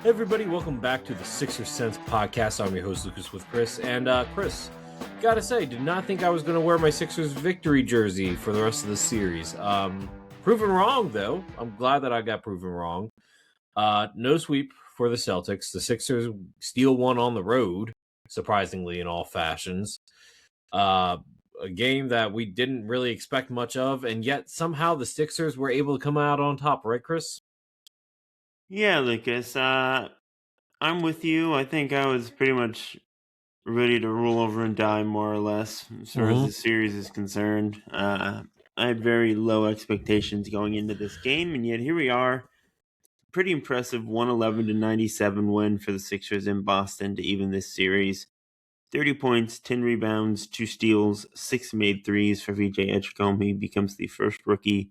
Hey everybody, welcome back to the Sixer Sense podcast. I'm your host, Lucas, with Chris. And Chris, gotta say, did not think I was going to wear my Sixers victory jersey for the rest of the series. Proven wrong, though. I'm glad that I got proven wrong. No sweep for the Celtics. The Sixers steal one on the road, surprisingly, in all fashions. A game that we didn't really expect much of, and yet somehow the Sixers were able to come out on top, right, Chris? Yeah, Lucas. I'm with you. I think I was pretty much ready to roll over and die, more or less, as far as the series is concerned. I had very low expectations going into this game, and yet here we are. Pretty impressive 111-97 win for the Sixers in Boston to even this series. 30 points, 10 rebounds, 2 steals, 6 made threes for VJ Edgecombe. He becomes the first rookie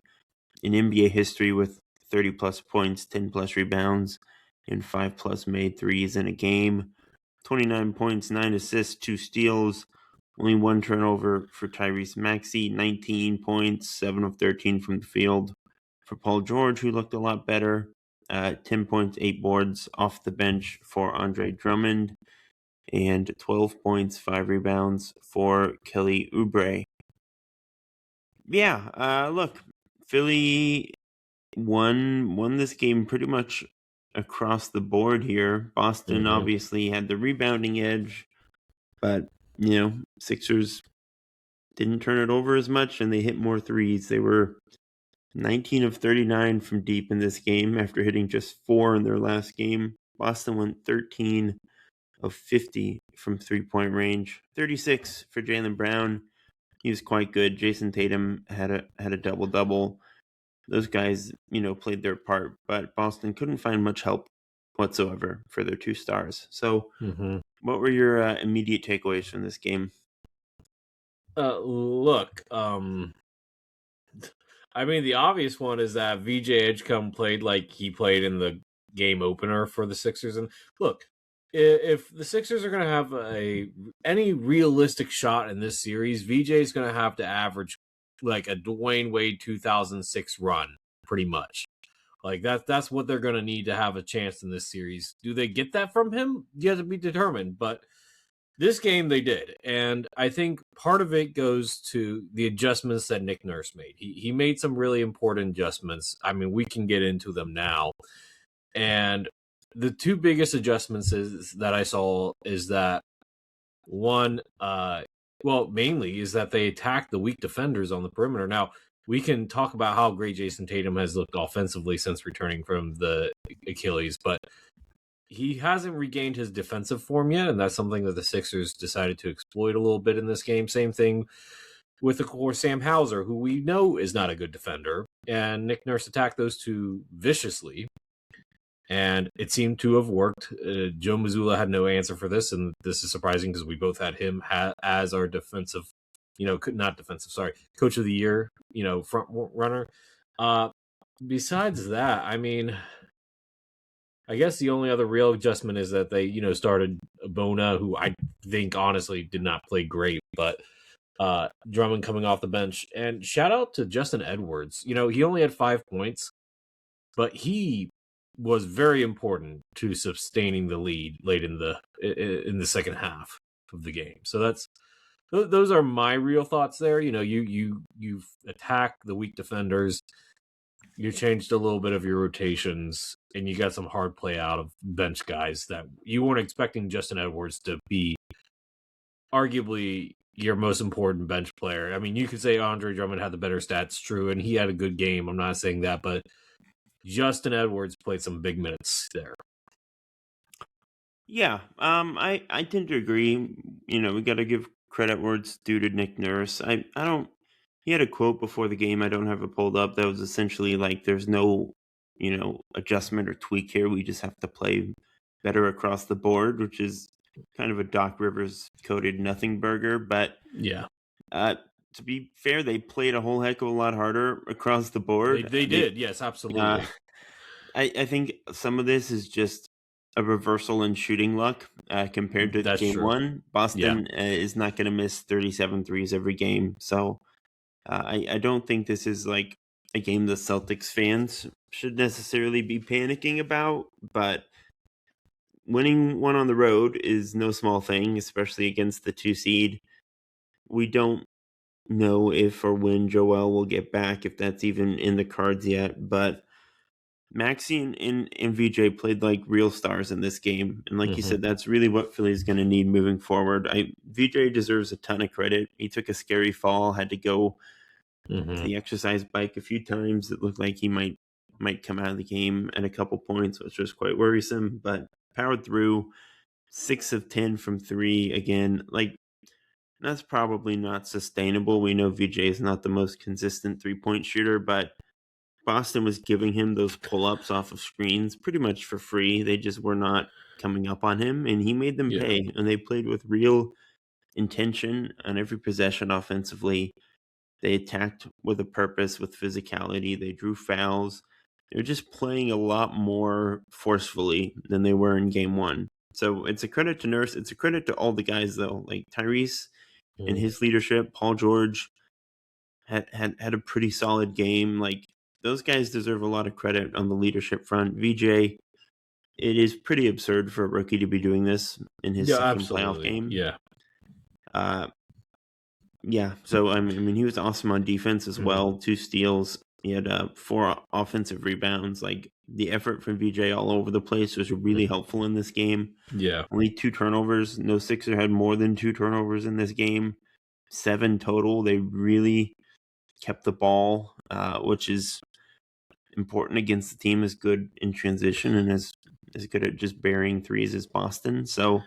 in NBA history with 30 plus points, 10 plus rebounds, and 5 plus made threes in a game. 29 points, 9 assists, 2 steals, only 1 turnover for Tyrese Maxey. 19 points, 7 of 13 from the field for Paul George, who looked a lot better. 10 points, 8 boards off the bench for Andre Drummond, and 12 points, 5 rebounds for Kelly Oubre. Yeah, look, Philly won this game pretty much across the board here. Boston obviously had the rebounding edge, but Sixers didn't turn it over as much, and they hit more threes. They were 19 of 39 from deep in this game after hitting just 4 in their last game. Boston went 13 of 50 from three-point range. 36 for Jaylen Brown. He was quite good. Jason Tatum had a double-double. Those guys, played their part, but Boston couldn't find much help whatsoever for their 2 stars. So, what were your immediate takeaways from this game? Look, I mean, the obvious one is that VJ Edgecombe played like he played in the game opener for the Sixers. And look, if the Sixers are going to have any realistic shot in this series, VJ is going to have to average like a Dwayne Wade 2006 run, pretty much. Like that's what they're going to need to have a chance in this series. Do they get that from him? Yet to be determined, but this game they did, and I think part of it goes to the adjustments that Nick Nurse made. He made some really important adjustments. I mean, we can get into them now. And the 2 biggest adjustments that I saw is that one, mainly is that they attacked the weak defenders on the perimeter. Now, we can talk about how great Jason Tatum has looked offensively since returning from the Achilles, but he hasn't regained his defensive form yet, and that's something that the Sixers decided to exploit a little bit in this game. Same thing with, of course, Sam Hauser, who we know is not a good defender, and Nick Nurse attacked those 2 viciously, and it seemed to have worked. Joe Mazzulla had no answer for this, and this is surprising because we both had him as our defensive, coach of the year, front runner. Besides that, I mean, I guess the only other real adjustment is that they, started Bona, who I think honestly did not play great, but Drummond coming off the bench. And shout out to Justin Edwards. He only had 5 points, but he was very important to sustaining the lead late in the second half of the game. So those are my real thoughts there. You've attacked the weak defenders. You changed a little bit of your rotations, and you got some hard play out of bench guys that you weren't expecting Justin Edwards to be arguably your most important bench player. I mean, you could say Andre Drummond had the better stats, true, and he had a good game. I'm not saying that, but Justin Edwards played some big minutes there. Yeah, I tend to agree. We got to give credit where it's due to Nick Nurse. I don't. He had a quote before the game. I don't have it pulled up. That was essentially like, "There's no, adjustment or tweak here. We just have to play better across the board," which is kind of a Doc Rivers coded nothing burger. But yeah, to be fair, they played a whole heck of a lot harder across the board. They did, yes, absolutely. I think some of this is just a reversal in shooting luck compared to That's game true. 1. Boston is not going to miss 37 threes every game. So I don't think this is like a game the Celtics fans should necessarily be panicking about. But winning one on the road is no small thing, especially against the 2 seed. We don't know if or when Joel will get back, if that's even in the cards yet, but Maxey and VJ played like real stars in this game. And like you said, that's really what Philly's going to need moving forward. VJ deserves a ton of credit. He took a scary fall, had to go to the exercise bike a few times. It looked like he might come out of the game at a couple points, which was quite worrisome, but powered through 6 of 10 from 3 again. Like, that's probably not sustainable. We know VJ is not the most consistent 3-point shooter, but Boston was giving him those pull-ups off of screens pretty much for free. They just were not coming up on him, and he made them pay. And they played with real intention on every possession offensively. They attacked with a purpose, with physicality. They drew fouls. They were just playing a lot more forcefully than they were in game 1. So it's a credit to Nurse. It's a credit to all the guys, though. Like Tyrese and his leadership, Paul George had a pretty solid game. Like, those guys deserve a lot of credit on the leadership front. VJ, it is pretty absurd for a rookie to be doing this in his second playoff game. So I mean, he was awesome on defense as well. 2 steals. He had 4 offensive rebounds. Like, the effort from VJ all over the place was really helpful in this game. Only 2 turnovers. No Sixer had more than 2 turnovers in this game. 7 total. They really kept the ball, which is important against the team as good in transition and as good at just burying threes as Boston. So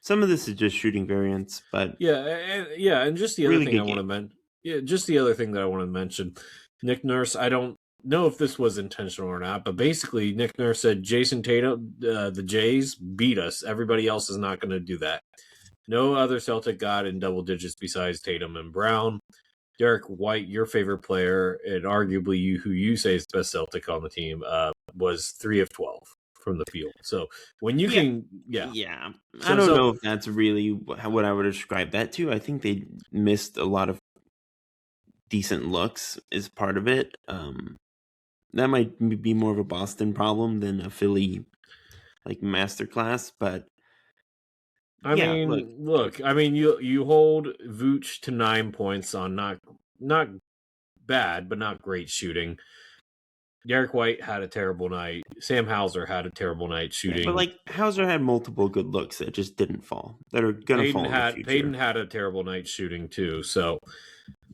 some of this is just shooting variance, but and just the other thing I want to mention. Just the other thing that I want to mention. Nick Nurse, I don't know if this was intentional or not, but basically Nick Nurse said Jason Tatum, the Jays beat us. Everybody else is not going to do that. No other Celtic got in double digits besides Tatum and Brown. Derek White, your favorite player, and arguably who you say is the best Celtic on the team, was 3 of 12 from the field. So when you can, I don't know if that's really what I would describe that to. I think they missed a lot of decent looks as part of it. That might be more of a Boston problem than a Philly like masterclass, but I mean, look, you hold Vooch to 9 points on not bad, but not great shooting. Derek White had a terrible night. Sam Hauser had a terrible night shooting. But like, Hauser had multiple good looks that just didn't fall. That are gonna fall in the future. Payton had a terrible night shooting too. So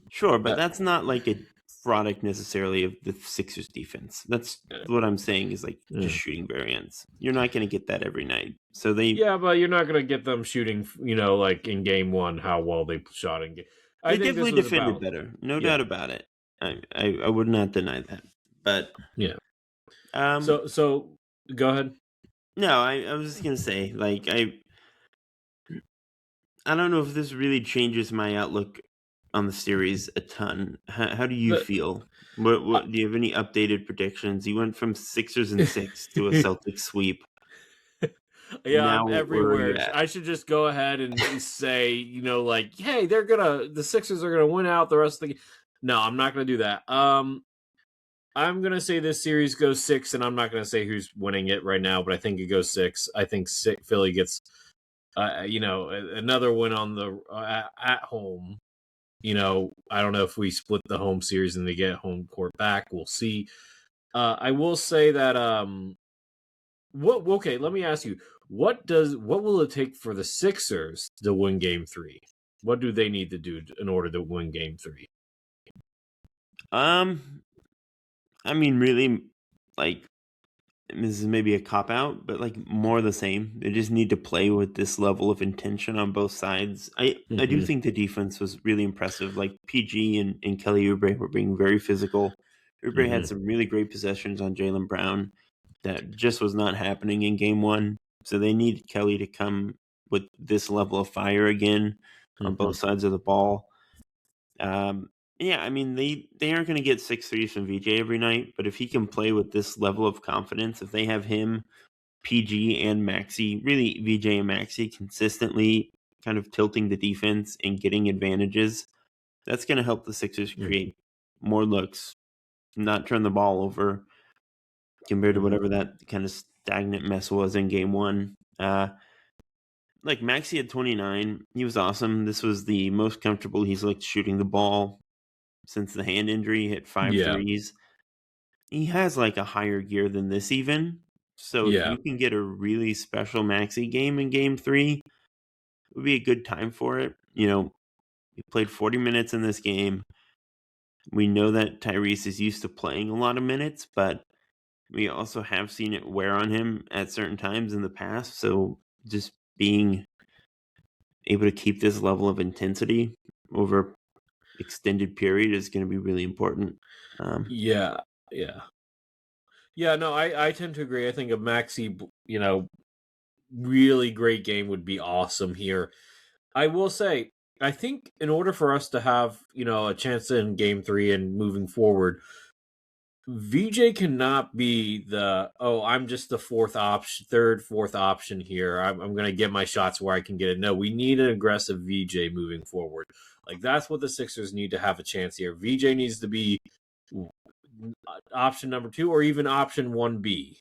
sure, but that's not like a product necessarily of the Sixers defense. That's what I'm saying is like just shooting variance. You're not going to get that every night. So but you're not going to get them shooting, like in game 1, how well they shot in game. They definitely defended better. No doubt about it. I would not deny that. But so go ahead. No, I was just going to say, like, I don't know if this really changes my outlook on the series a ton. How do you feel? What do you have any updated predictions? You went from Sixers and 6 to a Celtics sweep. I'm everywhere. I should just go ahead and say, like, hey, the Sixers are gonna win out the rest of the game. No, I'm not gonna do that. I'm gonna say this series goes 6, and I'm not gonna say who's winning it right now, but I think it goes 6. I think Philly gets, another win on the at home. I don't know if we split the home series and they get home court back. We'll see. I will say that let me ask you, what will it take for the Sixers to win game 3? What do they need to do in order to win game 3? I mean, really, like, this is maybe a cop-out, but like more of the same. They just need to play with this level of intention on both sides. I do think the defense was really impressive. Like, PG and Kelly Oubre were being very physical. Oubre had some really great possessions on Jaylen Brown that just was not happening in game 1. So they need Kelly to come with this level of fire again on both sides of the ball. I mean, they aren't going to get 6 threes from VJ every night, but if he can play with this level of confidence, if they have him, PG, and Maxey, really VJ and Maxey consistently kind of tilting the defense and getting advantages, that's going to help the Sixers create more looks, not turn the ball over compared to whatever that kind of stagnant mess was in game one. Like Maxey at 29, he was awesome. This was the most comfortable he's looked shooting the ball since the hand injury. He hit five Yeah. threes. He has like a higher gear than this even. So if Yeah. you can get a really special Maxey game in game three, it would be a good time for it. You know, he played 40 minutes in this game. We know that Tyrese is used to playing a lot of minutes, but we also have seen it wear on him at certain times in the past. So just being able to keep this level of intensity over extended period is going to be really important. Yeah. No, I tend to agree. I think a Maxey, really great game would be awesome here. I will say, I think in order for us to have, a chance in game three and moving forward, VJ cannot be I'm just the fourth, fourth option here. I'm going to get my shots where I can get it. No, we need an aggressive VJ moving forward. Like, that's what the Sixers need to have a chance here. VJ needs to be option number 2 or even option 1B,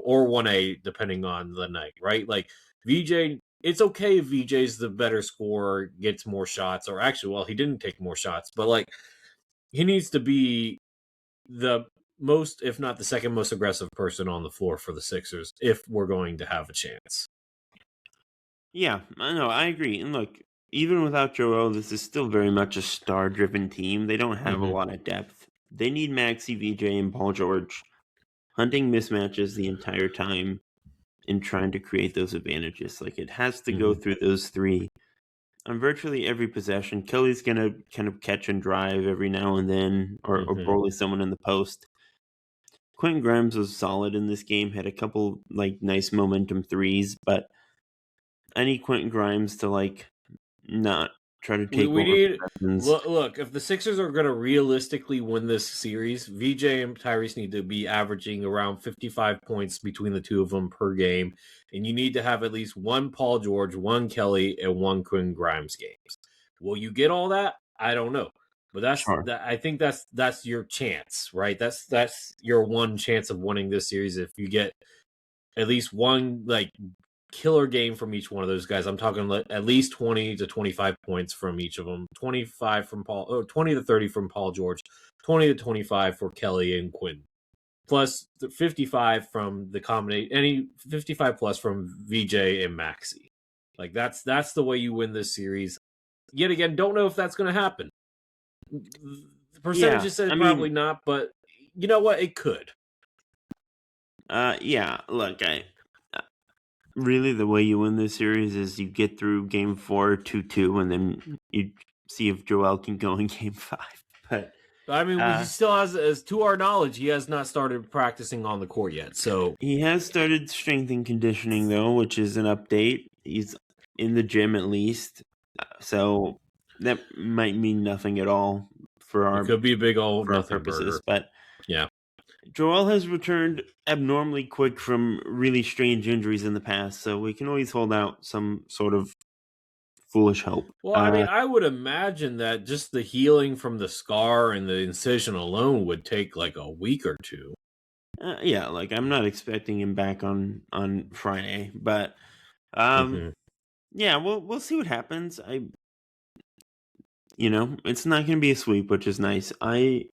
or 1A, depending on the night, right? Like, VJ, it's okay if VJ's the better scorer, gets more shots, or actually, well, he didn't take more shots, but like, he needs to be the most, if not the second most aggressive person on the floor for the Sixers if we're going to have a chance. Yeah, I know, I agree. And look, even without Joel, this is still very much a star-driven team. They don't have a lot of depth. They need Maxey, VJ, and Paul George hunting mismatches the entire time and trying to create those advantages. Like, it has to go through those three on virtually every possession. Kelly's going to kind of catch and drive every now and then, or bully someone in the post. Quentin Grimes was solid in this game, had a couple like nice momentum threes, but I need Quentin Grimes to like not try to take we over need possessions. look, if the Sixers are going to realistically win this series, VJ and Tyrese need to be averaging around 55 points between the two of them per game, and you need to have at least one Paul George, one Kelly, and one Quentin Grimes games. Will you get all that? I don't know, but I think that's your chance, right? That's your one chance of winning this series if you get at least one like killer game from each one of those guys. I'm talking at least 20 to 25 points from each of them. 25 from 20 to 30 from Paul George, 20 to 25 for Kelly and Quinn. Plus 55 from the combination, any 55 plus from VJ and Maxey. Like, that's the way you win this series. Yet again, don't know if that's going to happen. The percentages said probably not, but you know what? It could. Look, really the way you win this series is you get through game 4 2-2, and then you see if Joel can go in game 5. But I mean, he still has, as to our knowledge, he has not started practicing on the court yet. So he has started strength and conditioning though, which is an update. He's in the gym at least, so that might mean nothing at all for our. It could be a big old nothing purposes, burger. but yeah. Joel has returned abnormally quick from really strange injuries in the past, so we can always hold out some sort of foolish hope. Well, I mean, I would imagine that just the healing from the scar and the incision alone would take like a week or two. Yeah, like I'm not expecting him back on Friday, but yeah, we'll see what happens. It's not going to be a sweep, which is nice. I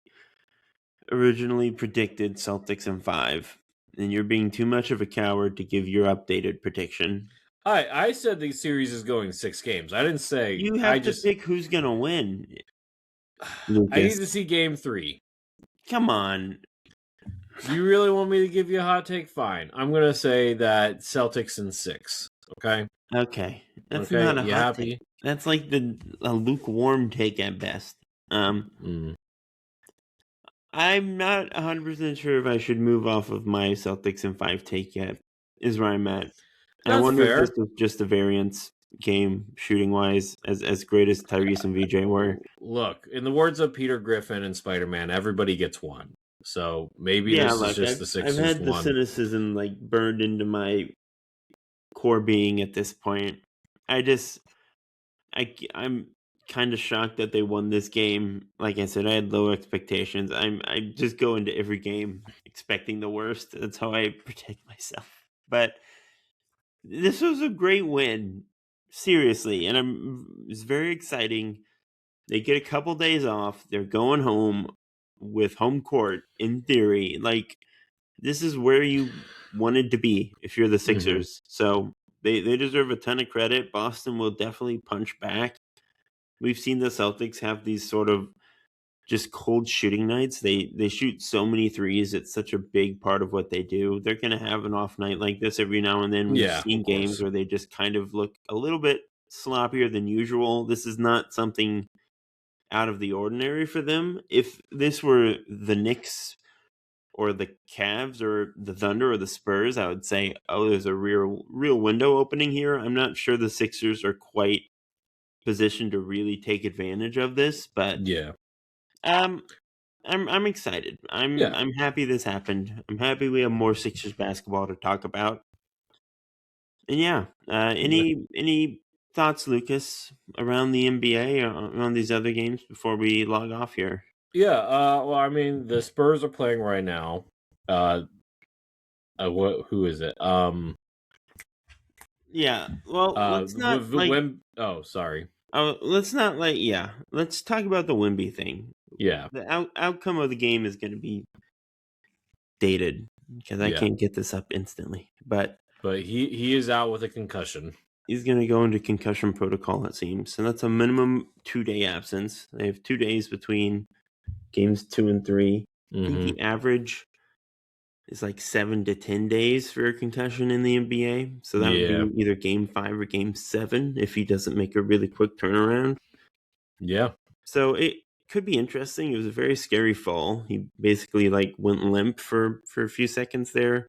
originally predicted Celtics in 5, and you're being too much of a coward to give your updated prediction. I said the series is going 6 games. I didn't say you have to pick who's going to win. Lucas. I need to see game 3. Come on. Do you really want me to give you a hot take? Fine. I'm going to say that Celtics in 6. Okay? Okay. That's not a hot happy? Take. That's like a lukewarm take at best. I'm not 100% sure if I should move off of my Celtics in 5 take yet, is where I'm at. I wonder if this was just a variance game, shooting-wise, as great as Tyrese and VJ were. Look, in the words of Peter Griffin and Spider-Man, everybody gets one. So maybe this is just the Sixers I've had the cynicism burned into my core being at this point. I'm kind of shocked that they won this game. Like I said, I had low expectations. I just go into every game expecting the worst. That's how I protect myself. But this was a great win, seriously, and it's very exciting. They get a couple days off. They're going home with home court, in theory. Like, this is where you wanted to be if you're the Sixers. So they deserve a ton of credit. Boston will definitely punch back. We've seen the Celtics have these sort of just cold shooting nights. They shoot so many threes. It's such a big part of what they do. They're going to have an off night like this every now and then. We've Yeah, seen of course. games where they just kind of look a little bit sloppier than usual. This is not something out of the ordinary for them. If this were the Knicks or the Cavs or the Thunder or the Spurs, I would say, oh, there's a real window opening here. I'm not sure the Sixers are quite positioned to really take advantage of this, but Yeah. I'm excited. Yeah. I'm happy this happened. I'm happy we have more Sixers basketball to talk about. And yeah, any thoughts, Lucas, around the NBA or on these other games before we log off here? Yeah, well, I mean, the Spurs are playing right now. Who is it? Yeah. Well, let's not sorry. let's not let's talk about the Wemby thing. Yeah. The outcome of the game is going to be dated because I can't get this up instantly. But he is out with a concussion. He's going to go into concussion protocol, it seems. And that's a minimum 2-day absence. They have 2 days between games 2 and 3. I think the average is like 7 to 10 days for a concussion in the NBA. So that would be either game 5 or game 7 if he doesn't make a really quick turnaround. Yeah. So it could be interesting. It was a very scary fall. He basically went limp for a few seconds there.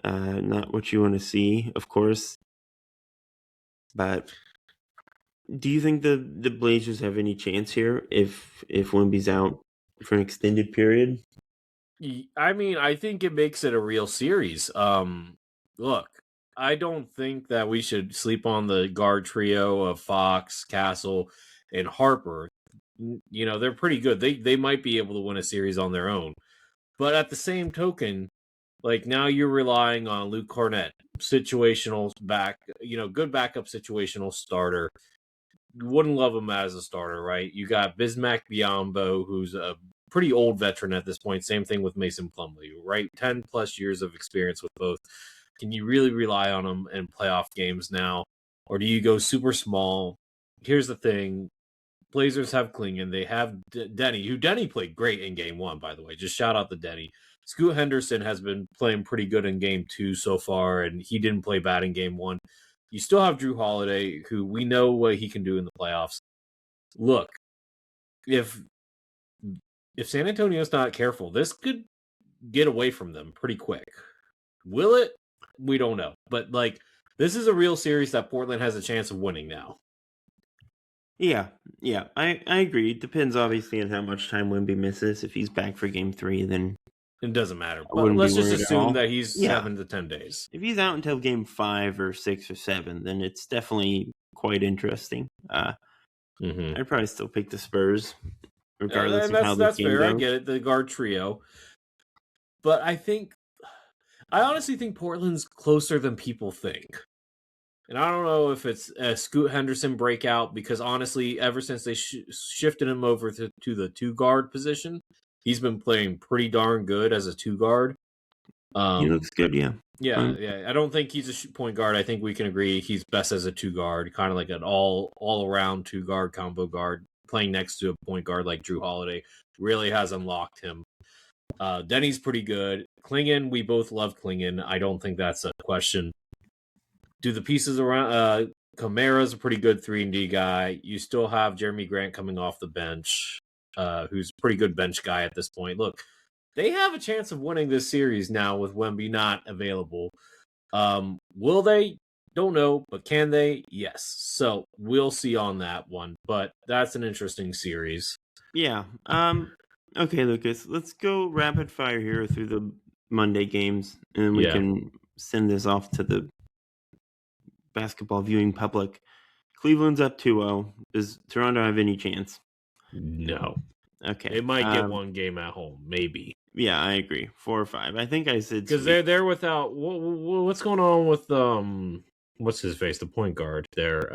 Not what you want to see, of course. But do you think the Blazers have any chance here if Wemby's out for an extended period? I mean, I think it makes it a real series. Look, I don't think that we should sleep on the guard trio of Fox, Castle, and Harper. You know, they're pretty good. They might be able to win a series on their own. But at the same token, now you're relying on Luke Cornett, situational good backup situational starter. You wouldn't love him as a starter, right? You got Bismack Biyombo, who's a pretty old veteran at this point. Same thing with Mason Plumlee, right? 10 plus years of experience with both. Can you really rely on them in playoff games now? Or do you go super small? Here's the thing. Blazers have Kline. They have Denny, who Denny played great in game 1, by the way. Just shout out to Denny. Scoot Henderson has been playing pretty good in game 2 so far, and he didn't play bad in game 1. You still have Drew Holiday, who we know what he can do in the playoffs. Look, if San Antonio's not careful, this could get away from them pretty quick. Will it? We don't know. But, this is a real series that Portland has a chance of winning now. Yeah, I agree. It depends, obviously, on how much time Wemby misses. If he's back for game 3, then it doesn't matter. But let's just assume that he's 7 to 10 days. If he's out until game 5 or 6 or 7, then it's definitely quite interesting. I'd probably still pick the Spurs, regardless of how this game goes. That's fair. I get it. The guard trio. But I honestly think Portland's closer than people think. And I don't know if it's a Scoot Henderson breakout, because honestly, ever since they shifted him over to the 2-guard position, he's been playing pretty darn good as a 2-guard. He looks good, yeah. Yeah. I don't think he's a point guard. I think we can agree he's best as a 2-guard, kind of like an all-around 2-guard combo guard, playing next to a point guard like Drew Holiday. Really has unlocked him. Denny's pretty good. Kline, we both love Kline. I don't think that's a question. Do the pieces around Kamara's a pretty good 3-and-D guy. You still have Jeremy Grant coming off the bench, who's a pretty good bench guy at this point. Look, they have a chance of winning this series now with Wemby not available. Will they? Don't know, but can they? Yes. So we'll see on that one. But that's an interesting series. Yeah. Okay, Lucas, let's go rapid fire here through the Monday games, and we can send this off to the basketball viewing public. Cleveland's up 2-0. Does Toronto have any chance? No. Okay. They might get one game at home, maybe. Yeah, I agree. 4 or 5. I think I said because they're without what's going on with what's his face, the point guard there.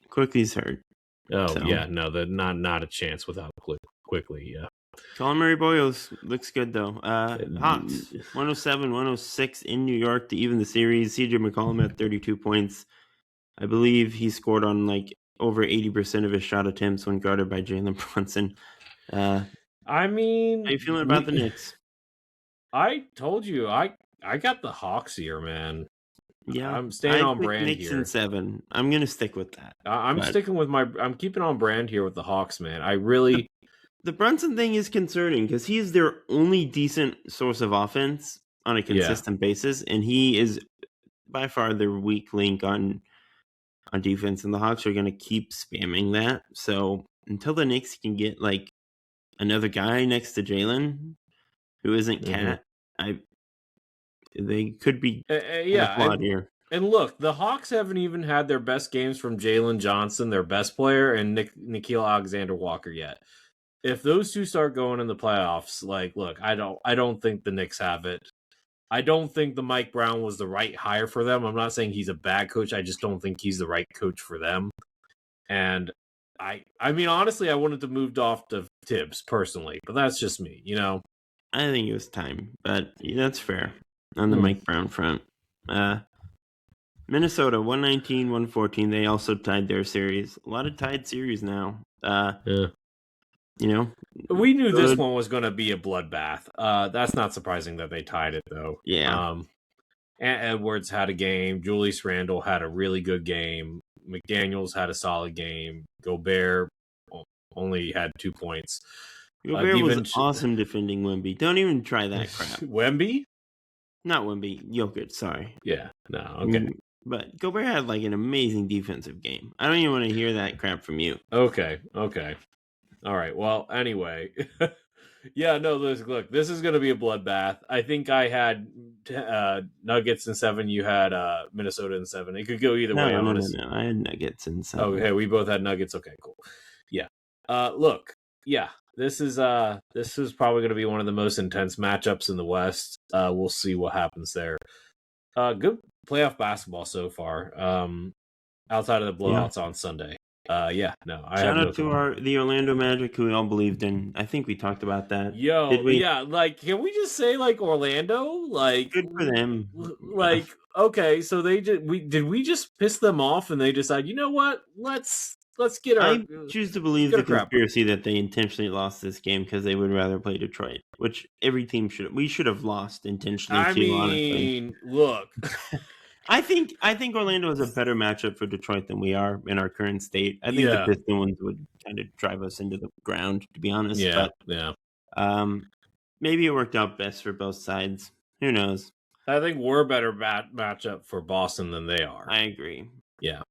Quickly's hurt. Oh So. yeah, no, not a chance without Quickly. Yeah. Colin Murray Boyles looks good though. Hawks 107-106 in New York to even the series. CJ McCollum at 32 points. I believe he scored on like over 80% of his shot attempts when guarded by Jalen Brunson. I mean, how you feeling about the Knicks? I told you I got the Hawks here, man. Yeah, I'm staying on brand Knicks here. In 7. I'm gonna stick with that. I'm sticking with I'm keeping on brand here with the Hawks, man. I really. The Brunson thing is concerning because he is their only decent source of offense on a consistent basis, and he is by far their weak link on defense, and the Hawks are going to keep spamming that. So until the Knicks can get like another guy next to Jalen who isn't Cat, they could be flawed here. And look, the Hawks haven't even had their best games from Jalen Johnson, their best player, and Nickeil Alexander-Walker yet. If those two start going in the playoffs, like, look, I don't think the Knicks have it. I don't think the Mike Brown was the right hire for them. I'm not saying he's a bad coach. I just don't think he's the right coach for them. And I mean, honestly, I wanted to move off to Tibbs personally, but that's just me, you know. I think it was time, but that's fair on the Mike Brown front. Minnesota 119-114. They also tied their series. A lot of tied series now. Yeah. You know, we knew this one was going to be a bloodbath. That's not surprising that they tied it, though. Yeah. Ant Edwards had a game. Julius Randle had a really good game. McDaniels had a solid game. Gobert only had 2 points. Gobert was awesome defending Wemby. Don't even try that crap. Wemby? Not Wemby. Jokic, sorry. Yeah, no, okay. But Gobert had like an amazing defensive game. I don't even want to hear that crap from you. Okay. All right. Well, anyway. Yeah, no, look, this is going to be a bloodbath. I think I had Nuggets in 7. You had Minnesota in 7. It could go either way. No. I had Nuggets in 7. Okay, we both had Nuggets. Okay, cool. Yeah. Look, yeah, this is probably going to be one of the most intense matchups in the West. We'll see what happens there. Good playoff basketball so far. Outside of the blowouts on Sunday. Shout out to the Orlando Magic, who we all believed in. I think we talked about that. Like, can we just say like Orlando? Like, good for them. Like, okay, so we just piss them off, and they decide, you know what? Let's get our. I choose to believe the conspiracy that they intentionally lost this game because they would rather play Detroit, which every team should. We should have lost intentionally. Honestly. Look. I think Orlando is a better matchup for Detroit than we are in our current state. I think the Pistons would kind of drive us into the ground, to be honest. Maybe it worked out best for both sides. Who knows? I think we're a better matchup for Boston than they are. I agree. Yeah.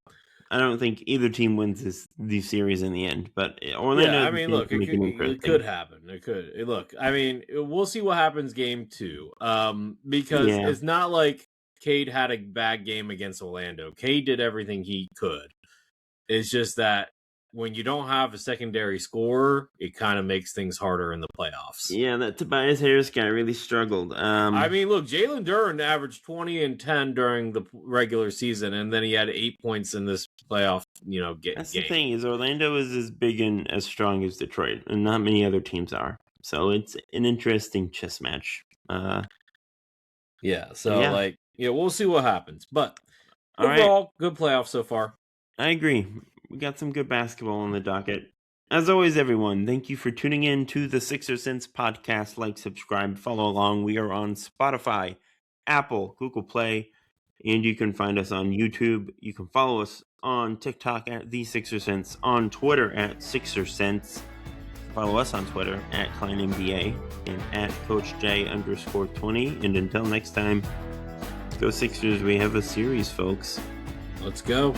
I don't think either team wins this series in the end, but Orlando. Yeah, I mean, look, it could happen. It could. Look, I mean, we'll see what happens game 2. Because it's not like Cade had a bad game against Orlando. Cade did everything he could. It's just that when you don't have a secondary scorer, it kind of makes things harder in the playoffs. Yeah, that Tobias Harris guy really struggled. I mean, look, Jalen Duren averaged 20 and 10 during the regular season, and then he had 8 points in this playoff, game. That's the thing, is Orlando is as big and as strong as Detroit, and not many other teams are. So it's an interesting chess match. We'll see what happens. But overall, good playoff so far. I agree. We got some good basketball on the docket. As always, everyone, thank you for tuning in to the Sixer Sense podcast. Like, subscribe, follow along. We are on Spotify, Apple, Google Play, and you can find us on YouTube. You can follow us on TikTok at The Sixer Sense, on Twitter at Sixer Sense. Follow us on Twitter at Kline NBA and at CoachJ_20. And until next time, go Sixers. We have a series, folks. Let's go.